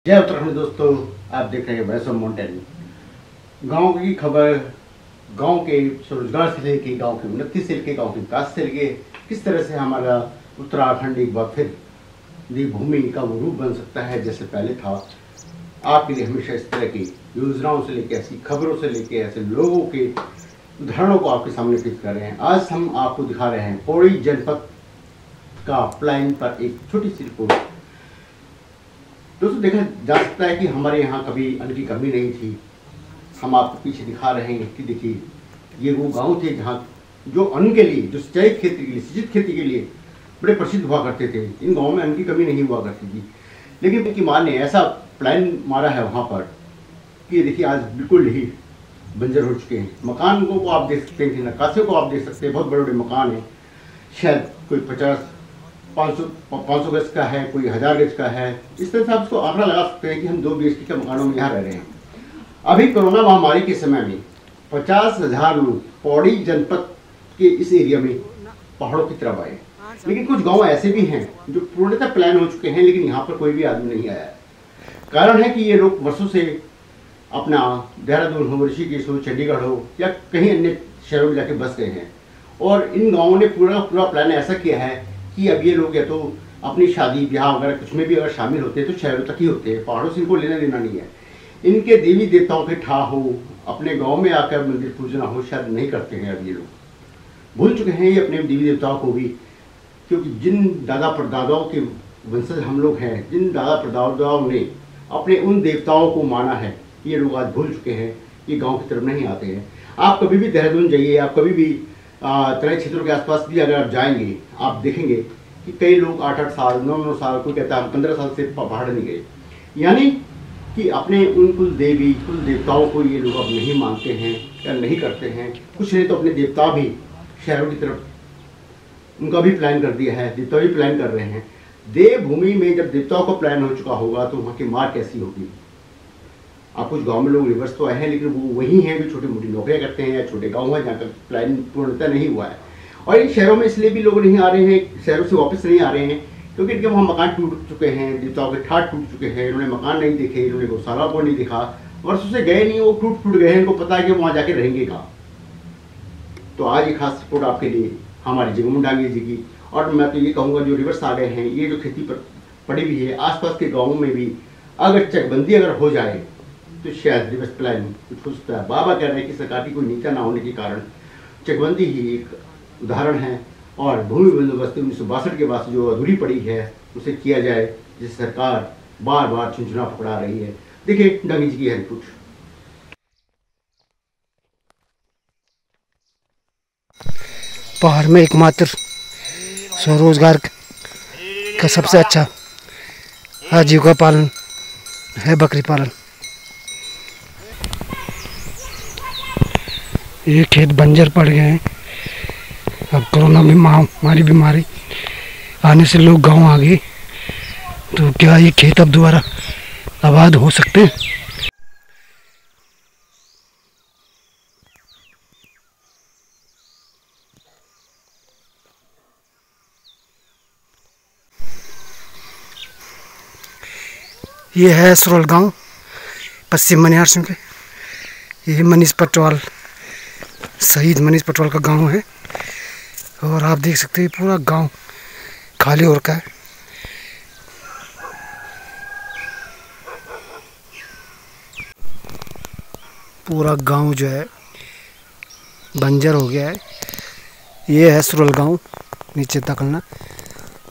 जय उत्तराखंड दोस्तों, आप देख रहे हैं वॉइस ऑफ माउंटेन। गांव की खबर, गांव के स्वरोजगार से लेके, गांव की उन्नति से लेके, गांव के विकास से लेके किस तरह से हमारा उत्तराखंड एक बार फिर देवभूमि का वो रूप बन सकता है जैसे पहले था। आपके लिए हमेशा इस तरह की योजनाओं से लेके, ऐसी खबरों से लेके, ऐसे लोगों के उदाहरणों को आपके सामने पेश कर रहे हैं। आज हम आपको दिखा रहे हैं पौड़ी जनपद का प्लान पर एक छोटी सी रिपोर्ट। दोस्तों, देखा जा सकता है कि हमारे यहाँ कभी अन्न की कमी नहीं थी। हम आपको पीछे दिखा रहे हैं कि देखिए, ये वो गांव थे जहाँ जो अन्न के लिए, जो सिंचाई खेती के लिए, सिंचित खेती के लिए बड़े प्रसिद्ध हुआ करते थे। इन गाँव में अन्न की कमी नहीं हुआ करती थी, लेकिन उनकी माँ ने ऐसा प्लान मारा है वहाँ पर कि देखिए आज बिल्कुल ही बंजर हो चुके हैं। मकान को आप देख सकते हैं, नक्काशियों को आप देख सकते हैं, बहुत बड़े बड़े मकान हैं। शायद कोई 500 गज का है, कोई 1000 गज का है। इस तरह से आप इसको आंकड़ा लगा सकते हैं कि हम 2 BHK के मकानों में यहाँ रह रहे हैं। अभी कोरोना महामारी के समय में 50,000 लोग पौड़ी जनपद के इस एरिया में पहाड़ों की तरफ आए। लेकिन कुछ गांव ऐसे भी हैं जो पूर्णतः प्लान हो चुके हैं, लेकिन यहाँ पर कोई भी आदमी नहीं आया। कारण है कि ये लोग वर्षों से अपना देहरादून हो, ऋषिकेश हो, चंडीगढ़ हो या कहीं अन्य शहरों में जाके बस गए हैं। और इन गाँवों ने पूरा प्लान ऐसा किया है कि अब ये लोग या तो अपनी शादी ब्याह वगैरह कुछ में भी अगर शामिल होते हैं तो शहरों तक ही होते हैं, पहाड़ों से इनको लेना देना नहीं है। इनके देवी देवताओं के ठा हो, अपने गांव में आकर मंदिर पूजना हो, शायद नहीं करते हैं। अब ये लोग भूल चुके हैं ये अपने देवी देवताओं को भी, क्योंकि जिन दादा परदादाओं के वंशज हम लोग हैं, जिन दादा परदादाओं ने अपने उन देवताओं को माना है, ये लोग आज भूल चुके हैं। ये गाँव की तरफ नहीं आते हैं। आप कभी भी देहरादून जाइए, आप कभी भी तराई क्षेत्रों के आसपास भी अगर आप जाएंगे, आप देखेंगे कि कई लोग 8-8 साल, 9-9 साल, कोई कहता है 15 साल से पहाड़ नहीं गए। यानी कि अपने उन कुल देवी, कुल देवताओं को ये लोग अब नहीं मानते हैं या नहीं करते हैं। कुछ ने तो अपने देवता भी शहरों की तरफ उनका भी प्लान कर दिया है, देवता भी प्लान कर रहे हैं। देवभूमि में जब देवताओं का प्लान हो चुका होगा तो वहाँ की मार कैसी होगी। आप कुछ गांव में लोग रिवर्स तो आए हैं, लेकिन वो वही हैं जो छोटी मोटी नौकरियां करते हैं या छोटे गांव हैं जहाँ का प्लान पूर्णतः नहीं हुआ है। और इन शहरों में इसलिए भी लोग नहीं आ रहे हैं, शहरों से वापस नहीं आ रहे हैं, क्योंकि इनके वहाँ मकान टूट चुके हैं, देवताओं के ठाट टूट चुके हैं। इन्होंने मकान नहीं देखे, इन्होंने गौशाला को नहीं देखा, वर्षों से गए नहीं, वो टूट गए हैं। इनको पता है कि वहाँ जाके रहेंगे कहाँ। तो आज एक खास रिपोर्ट आपके लिए हमारे जगमुंडा जी की। और मैं तो ये कहूँगा जो रिवर्स आ गए हैं, ये जो खेती पर पड़ी हुई है आसपास के गाँवों में भी अगर चकबंदी अगर हो जाए तो शायद रिवर्स प्लान कुछ हो सकता है। बाबा कह रहे हैं कि सरकार की कोई नीति ना होने के कारण चकबंदी ही एक उदाहरण है। और भूमि बंदोबस्त 1962 के बाद जो अधूरी पड़ी है उसे किया जाए, जिसे सरकार बार बार चुनचुना पकड़ा रही है। देखिए डांगी जी की है रिपोर्ट। पहाड़ में एकमात्र स्वरोजगार का सबसे अच्छा आजीविका पालन है बकरी पालन। ये खेत बंजर पड़ गए हैं। अब कोरोना में महामारी बीमारी आने से लोग गांव आ गए, तो क्या ये खेत अब दोबारा आबाद हो सकते हैं? ये है सरोल गांव, पश्चिम मनिहार सिंह के। ये मनीष पटवाल, शहीद मनीष पटवाल का गांव है। और आप देख सकते हैं पूरा गांव खाली हो रखा है। पूरा गांव जो है बंजर हो गया है। ये है सरोल गांव, नीचे तकलना।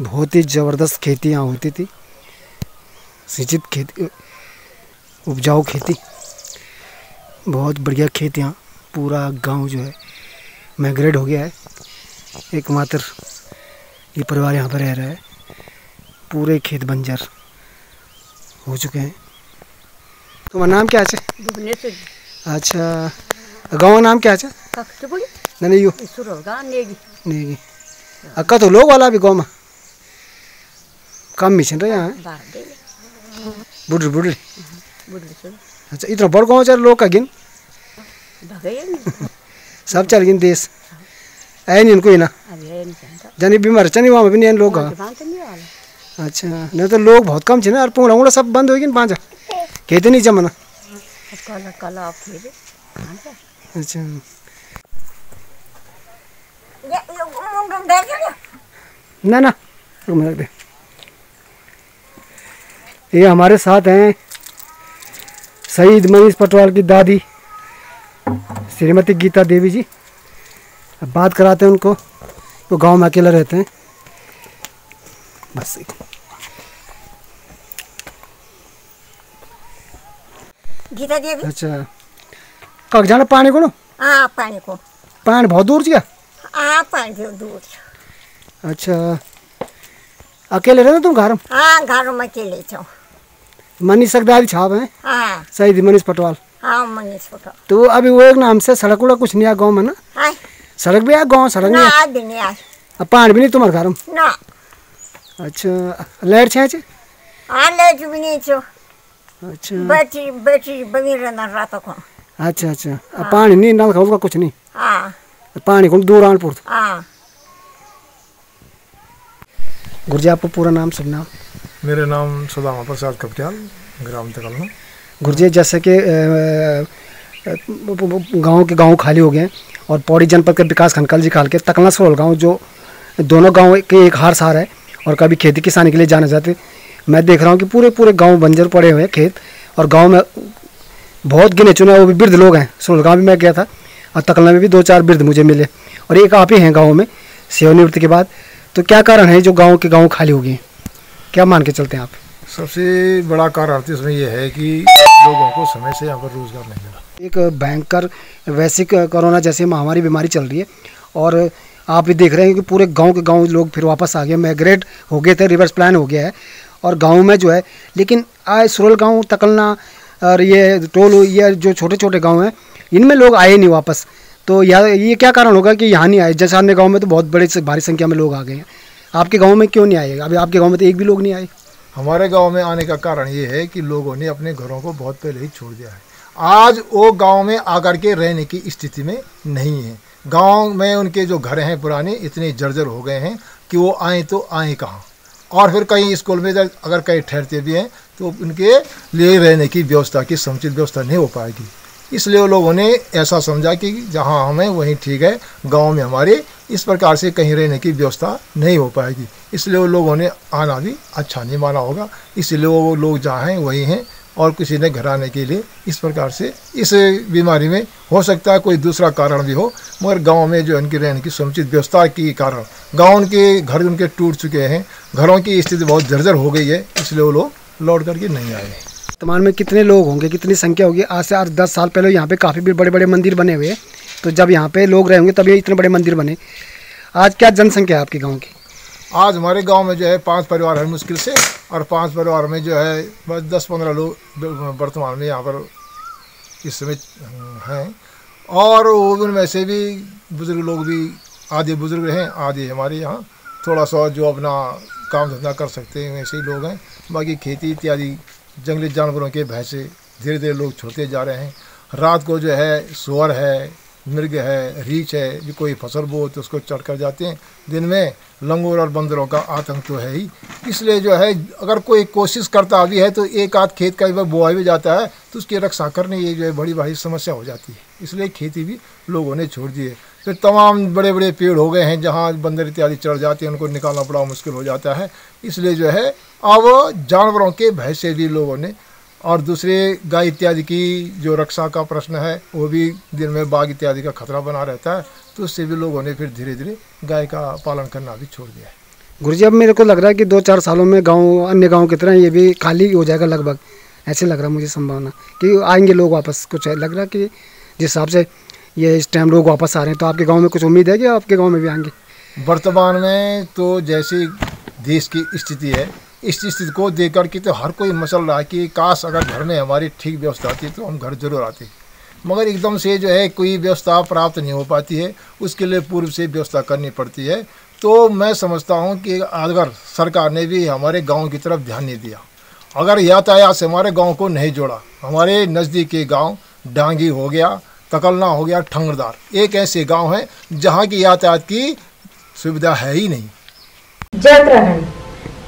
बहुत ही ज़बरदस्त खेती यहाँ होती थी, सिंचित खेती, उपजाऊ खेती, बहुत बढ़िया खेत। यहाँ पूरा गांव जो है माइग्रेट हो गया है। एकमात्र ये परिवार यहाँ पर रह रहा है। पूरे खेत बंजर हो चुके हैं। तुम्हारा नाम क्या है? अच्छा, गाँव का नाम क्या है? नहीं नेगी। अक्का तो लोग वाला भी गाँव में कम मिशन रहे यहाँ बुढ़ी। अच्छा, इतना बड़ गाँव चल लोग का गिन सब चल गिन देश है नहीं इनको ही ना जानी बीमार चनी वहाँ भी नहीं लोग अच्छा, नहीं तो लोग बहुत कम छे ना, और पूरा उड़ा सब बंद हो गई पाँच कहते नहीं जमना। अच्छा, ना ना रख दे। ये हमारे साथ हैं शहीद मनीष पटवाल की दादी श्रीमती गीता देवी जी। अब बात कराते हैं उनको, वो गांव में अकेला रहते हैं बस। गीता देवी। अच्छा, कब जाना पानी को? हाँ पानी को। पानी बहुत दूर क्या? हाँ पानी दूर। अच्छा, अकेले रहते तुम घर में? हाँ घर में अकेले छो। मनीष सरदारी छाप है। हाँ शहीद मनीष पटवाल। हाँ मनीष पटवाल। तो अभी वो एक नाम से सड़क उड़ा कुछ नहीं आ गाँव में ना? हाँ सड़क भी आ गाँव, सड़क ना नहीं आज नहीं आज। अब पानी भी नहीं तुम्हारे घर में? ना। अच्छा, लाइट छे? हाँ लाइट भी नहीं छो। अच्छा, बैटरी बनी रहना रात को। अच्छा अच्छा, अब पानी नहीं नल खाओ कुछ नहीं? हाँ पानी को दूर आना पड़ता। हाँ। गुरुजी आपको पूरा नाम सब नाम? मेरा नाम सुदामा प्रसाद कपटियाल, ग्राम तकलना। गुरुजी जैसे कि गांव के गांव खाली हो गए हैं और पौड़ी जनपद के विकास खंड जी खाल के तकलना सरोल गांव, जो दोनों गांव के एक हार सार है और कभी खेती किसानी के लिए जाने जाते। मैं देख रहा हूँ कि पूरे पूरे गांव बंजर पड़े हुए हैं खेत, और गांव में बहुत गिने चुने वो भी वृद्ध लोग हैं। सरोल गाँव भी मैं गया था और तकलना में भी 2-4 वृद्ध मुझे मिले, और एक आप ही हैं गाँव में सेवानिवृत्ति के बाद। तो क्या कारण है जो गाँव के गाँव खाली हो गए, क्या मान के चलते हैं आप? सबसे बड़ा कारण तो इसमें यह है कि लोगों को समय से यहाँ पर रोजगार नहीं मिला। एक भयंकर वैश्विक कोरोना जैसी महामारी बीमारी चल रही है, और आप भी देख रहे हैं कि पूरे गांव के गांव लोग फिर वापस आ गए, माइग्रेट हो गए थे, रिवर्स प्लान हो गया है और गांव में जो है। लेकिन आज सुरल गांव, तकलना और ये टोल, ये जो छोटे छोटे गांव हैं, इनमें लोग आए नहीं वापस। तो ये क्या कारण होगा कि यहाँ नहीं आए? जैसे अन्य गाँव में तो बहुत बड़े से भारी संख्या में लोग आ गए हैं, आपके गाँव में क्यों नहीं आए? अभी आपके गाँव में तो एक भी लोग नहीं आए। हमारे गांव में आने का कारण ये है कि लोगों ने अपने घरों को बहुत पहले ही छोड़ दिया है। आज वो गांव में आकर के रहने की स्थिति में नहीं है। गांव में उनके जो घर हैं पुराने इतने जर्जर हो गए हैं कि वो आए तो आए कहाँ, और फिर कहीं स्कूल में अगर कहीं ठहरते भी हैं तो उनके लिए रहने की व्यवस्था की समुचित व्यवस्था नहीं हो पाएगी। इसलिए वो लोगों ने ऐसा समझा कि जहाँ हमें वहीं ठीक है, गांव में हमारे इस प्रकार से कहीं रहने की व्यवस्था नहीं हो पाएगी। इसलिए वो लोगों ने आना भी अच्छा नहीं माना होगा, इसलिए वो लोग जहाँ हैं वहीं हैं, और किसी ने घर आने के लिए इस प्रकार से इस बीमारी में हो सकता है कोई दूसरा कारण भी हो, मगर गांव में जो उनकी रहने की समुचित व्यवस्था के कारण गांव के घर उनके टूट चुके हैं, घरों की स्थिति बहुत जर्जर हो गई है, इसलिए वो लोग लौट करके नहीं आए। वर्तमान में कितने लोग होंगे, कितनी संख्या होगी? आज से 8-10 साल पहले यहाँ पे काफ़ी भी बड़े बड़े मंदिर बने हुए हैं, तो जब यहाँ पे लोग रहे होंगे तभी इतने बड़े मंदिर बने। आज क्या जनसंख्या है आपके गाँव की? आज हमारे गांव में जो है 5 परिवार है मुश्किल से, और 5 परिवार में जो है बस 10-15 लोग वर्तमान में यहाँ पर इस समय हैं, और उनमें से भी बुज़ुर्ग लोग भी आधे बुज़ुर्ग हैं, आधे हमारे यहाँ थोड़ा सा जो अपना काम धंधा कर सकते हैं वैसे ही लोग हैं। बाकी खेती इत्यादि जंगली जानवरों के भय से धीरे धीरे लोग छोड़ते जा रहे हैं। रात को जो है सुअर है, मृग है, रीछ है, जो कोई फसल बो तो उसको चढ़ कर जाते हैं। दिन में लंगूर और बंदरों का आतंक तो है ही, इसलिए जो है अगर कोई कोशिश करता भी है तो एक आध खेत का बोआ भी जाता है तो उसकी रक्षा करने ये जो है बड़ी भारी समस्या हो जाती है, इसलिए खेती भी लोगों ने छोड़ दी है। फिर तमाम बड़े बड़े पेड़ हो गए हैं जहाँ बंदर इत्यादि चढ़ जाते हैं, उनको निकालना बड़ा मुश्किल हो जाता है, इसलिए जो है अब जानवरों के भय से भी लोगों ने, और दूसरे गाय इत्यादि की जो रक्षा का प्रश्न है वो भी दिन में बाघ इत्यादि का खतरा बना रहता है, तो उससे भी लोगों ने फिर धीरे धीरे गाय का पालन करना भी छोड़ दिया है। गुरुजी अब मेरे को लग रहा है कि 2-4 सालों में गांव अन्य गांव की तरह ये भी खाली हो जाएगा लगभग, ऐसे लग रहा है मुझे संभावना कि आएंगे लोग वापस। कुछ है लग रहा है कि जिस हिसाब से ये इस टाइम लोग वापस आ रहे हैं, तो आपके गाँव में कुछ उम्मीद है कि आपके गाँव में भी आएंगे? वर्तमान में तो जैसी देश की स्थिति है, इस स्थिति को देख कर के तो हर कोई मचल रहा है कि काश अगर घर में हमारी ठीक व्यवस्था आती तो हम घर जरूर आते, मगर एकदम से जो है कोई व्यवस्था प्राप्त नहीं हो पाती है, उसके लिए पूर्व से व्यवस्था करनी पड़ती है। तो मैं समझता हूँ कि अगर सरकार ने भी हमारे गांव की तरफ ध्यान नहीं दिया, अगर यातायात से हमारे गांव को नहीं जोड़ा, हमारे नज़दीक के गांव डांगी हो गया, तकलना हो गया, ठंगरदार, एक ऐसे गांव है जहां की यातायात की सुविधा है ही नहीं। जय उत्तराखंड।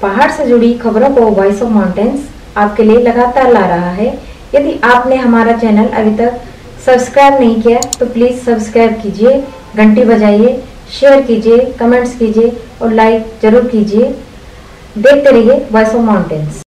पहाड़ से जुड़ी खबरों को वॉइस ऑफ माउंटेन्स आपके लिए लगातार ला रहा है। यदि आपने हमारा चैनल अभी तक सब्सक्राइब नहीं किया तो प्लीज़ सब्सक्राइब कीजिए, घंटी बजाइए, शेयर कीजिए, कमेंट्स कीजिए और लाइक जरूर कीजिए। देखते रहिए वॉइस ऑफ माउंटेन्स।